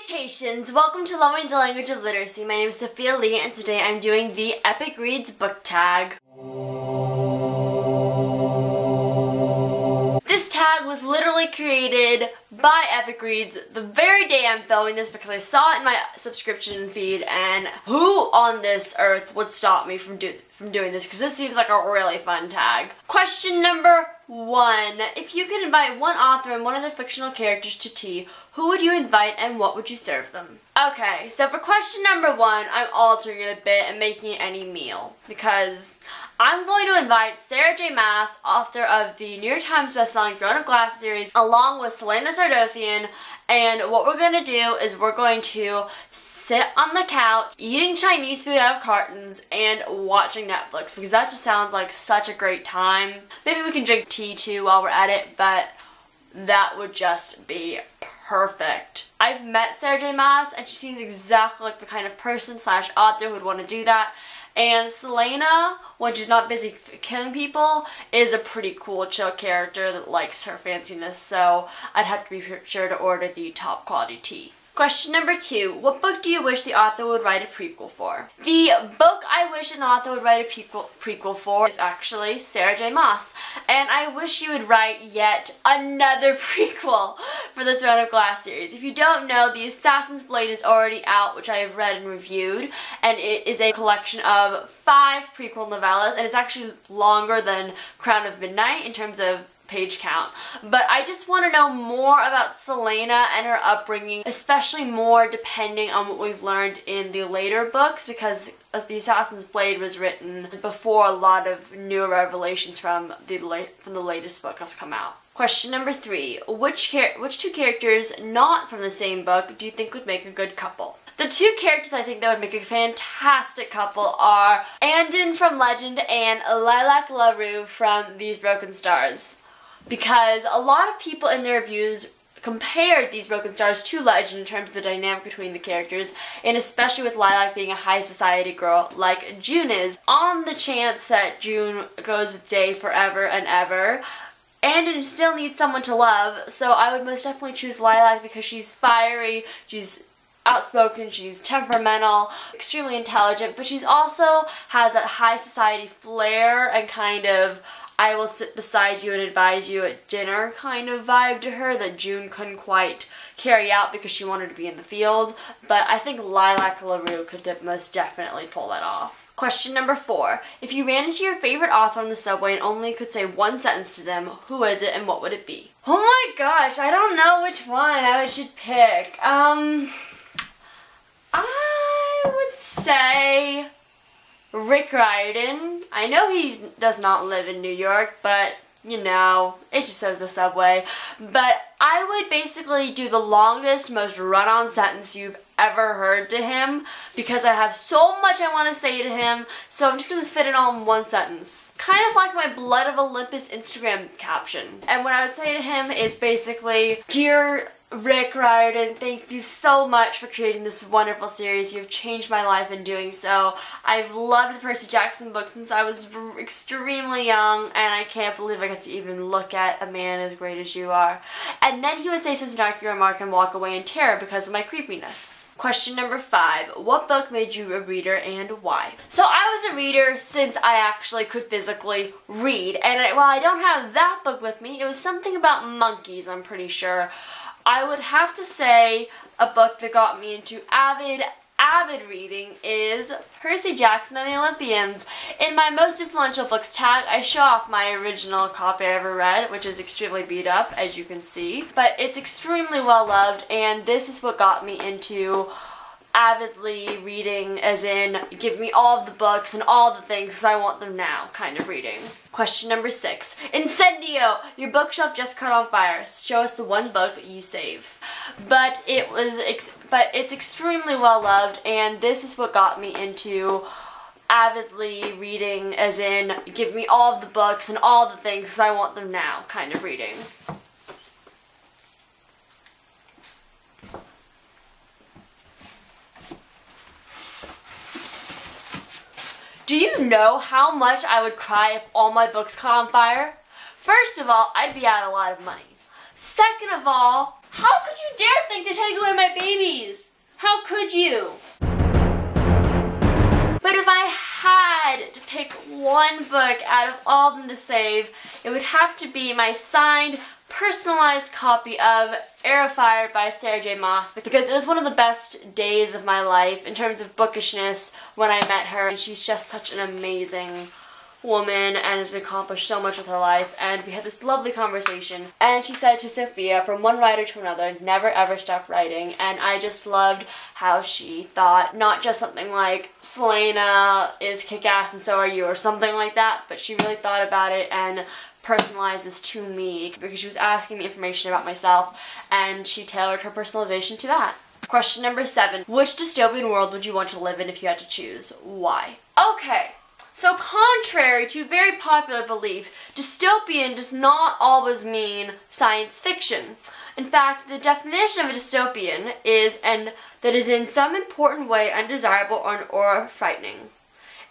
Salutations! Welcome to Loving the Language of Literacy. My name is Sophia Lee and today I'm doing the Epic Reads book tag. This tag was literally created by Epic Reads the very day I'm filming this because I saw it in my subscription feed, and who on this earth would stop me from doing this, because this seems like a really fun tag. Question number 1. If you could invite one author and one of their fictional characters to tea, who would you invite and what would you serve them? Okay, so for question number 1, I'm altering it a bit and making it any meal, because I'm going to invite Sarah J. Maas, author of the New York Times bestselling Throne of Glass series, along with Selena Sardothian, and what we're going to do is we're going to sit on the couch, eating Chinese food out of cartons, and watching Netflix, because that just sounds like such a great time. Maybe we can drink tea too while we're at it, but that would just be perfect. I've met Sarah J. Maas, and she seems exactly like the kind of person / author who would want to do that. And Selena, when she's not busy killing people, is a pretty cool, chill character that likes her fanciness, so I'd have to be sure to order the top quality tea. Question number 2. What book do you wish the author would write a prequel for? The book I wish an author would write a prequel for is actually Sarah J. Maas. And I wish she would write yet another prequel for the Throne of Glass series. If you don't know, The Assassin's Blade is already out, which I have read and reviewed. And it is a collection of 5 prequel novellas. And it's actually longer than Crown of Midnight in terms of page count. But I just want to know more about Selena and her upbringing, especially more depending on what we've learned in the later books, because The Assassin's Blade was written before a lot of newer revelations from the latest book has come out. Question number 3. Which 2 characters not from the same book do you think would make a good couple? The 2 characters I think that would make a fantastic couple are Andon from Legend and Lilac LaRue from These Broken Stars. Because a lot of people in their reviews compared These Broken Stars to Legend in terms of the dynamic between the characters, and especially with Lilac being a high society girl like June is. On the chance that June goes with Day forever and ever, Andon still needs someone to love, so I would most definitely choose Lilac because she's fiery, she's outspoken, she's temperamental, extremely intelligent, but she's also has that high society flair and kind of I will sit beside you and advise you at dinner kind of vibe to her that June couldn't quite carry out because she wanted to be in the field. But I think Lilac LaRue could most definitely pull that off. Question number 4. If you ran into your favorite author on the subway and only could say one sentence to them, who is it and what would it be? Oh my gosh, I don't know which one I should pick. I would say Rick Riordan. I know he does not live in New York, but you know, it just says the subway. But I would basically do the longest, most run-on sentence you've ever heard to him because I have so much I want to say to him, so I'm just going to fit it all in one sentence. Kind of like my Blood of Olympus Instagram caption. And what I would say to him is basically, "Dear Rick Riordan, thank you so much for creating this wonderful series. You've changed my life in doing so. I've loved the Percy Jackson books since I was extremely young, and I can't believe I get to even look at a man as great as you are." And then he would say some snarky remark and walk away in terror because of my creepiness. Question number 5. What book made you a reader and why? So I was a reader since I actually could physically read, and while I don't have that book with me, it was something about monkeys, I'm pretty sure. I would have to say a book that got me into avid reading is Percy Jackson and the Olympians. In my most influential books tag, I show off my original copy I ever read, which is extremely beat up, as you can see. But it's extremely well loved, and this is what got me into avidly reading, as in give me all the books and all the things because I want them now kind of reading. Question number 6. Incendio! Your bookshelf just caught on fire. Show us the one book you save. But it's extremely well loved, and this is what got me into avidly reading, as in give me all the books and all the things because I want them now kind of reading. Do you know how much I would cry if all my books caught on fire? First of all, I'd be out a lot of money. Second of all, How could you dare think to take away my babies? How could you? But if I had to pick one book out of all of them to save, it would have to be my signed, personalized copy of Heir of Fire by Sarah J. Maas, because it was one of the best days of my life in terms of bookishness when I met her, and she's just such an amazing woman and has accomplished so much with her life. And we had this lovely conversation, and she said to Sophia, from one writer to another, never ever stop writing. And I just loved how she thought not just something like Selena is kick-ass and so are you or something like that, but she really thought about it and personalized this to me, because she was asking me information about myself and she tailored her personalization to that. Question number 7. Which dystopian world would you want to live in if you had to choose? Why? Okay. So contrary to very popular belief, dystopian does not always mean science fiction. In fact, the definition of a dystopian is that is in some important way undesirable or frightening.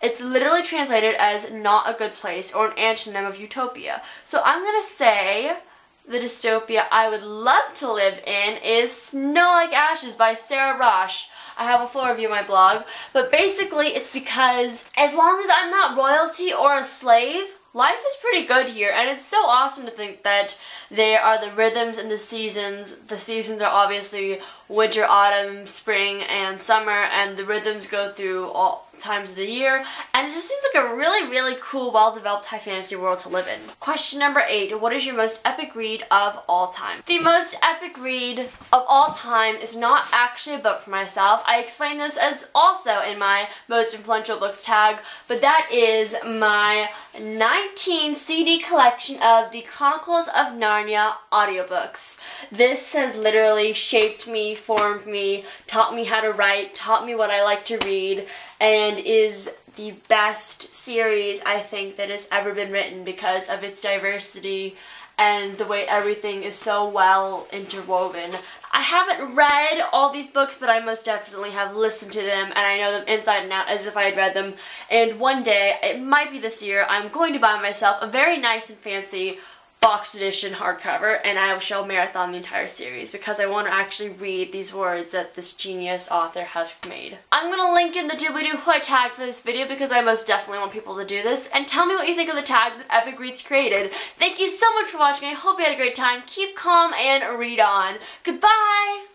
It's literally translated as not a good place or an antonym of utopia. So I'm gonna say the dystopia I would love to live in is Snow Like Ashes by Sarah Rosh. I have a full review on my blog, but basically it's because as long as I'm not royalty or a slave, life is pretty good here, and it's so awesome to think that there are the rhythms and the seasons. The seasons are obviously winter, autumn, spring, and summer, and the rhythms go through all times of the year, and it just seems like a really, really cool, well-developed high fantasy world to live in. Question number 8. What is your most epic read of all time? The most epic read of all time is not actually a book for myself. I explain this as also in my most influential books tag, but that is my 19 CD collection of the Chronicles of Narnia audiobooks. This has literally shaped me, formed me, taught me how to write, taught me what I like to read, and is the best series I think that has ever been written because of its diversity and the way everything is so well interwoven. I haven't read all these books, but I most definitely have listened to them, and I know them inside and out as if I had read them. And one day, it might be this year, I'm going to buy myself a very nice and fancy box edition hardcover, and I shall marathon the entire series because I want to actually read these words that this genius author has made. I'm going to link in the doobly-doo tag for this video because I most definitely want people to do this, and tell me what you think of the tag that Epic Reads created. Thank you so much for watching. I hope you had a great time. Keep calm and read on. Goodbye!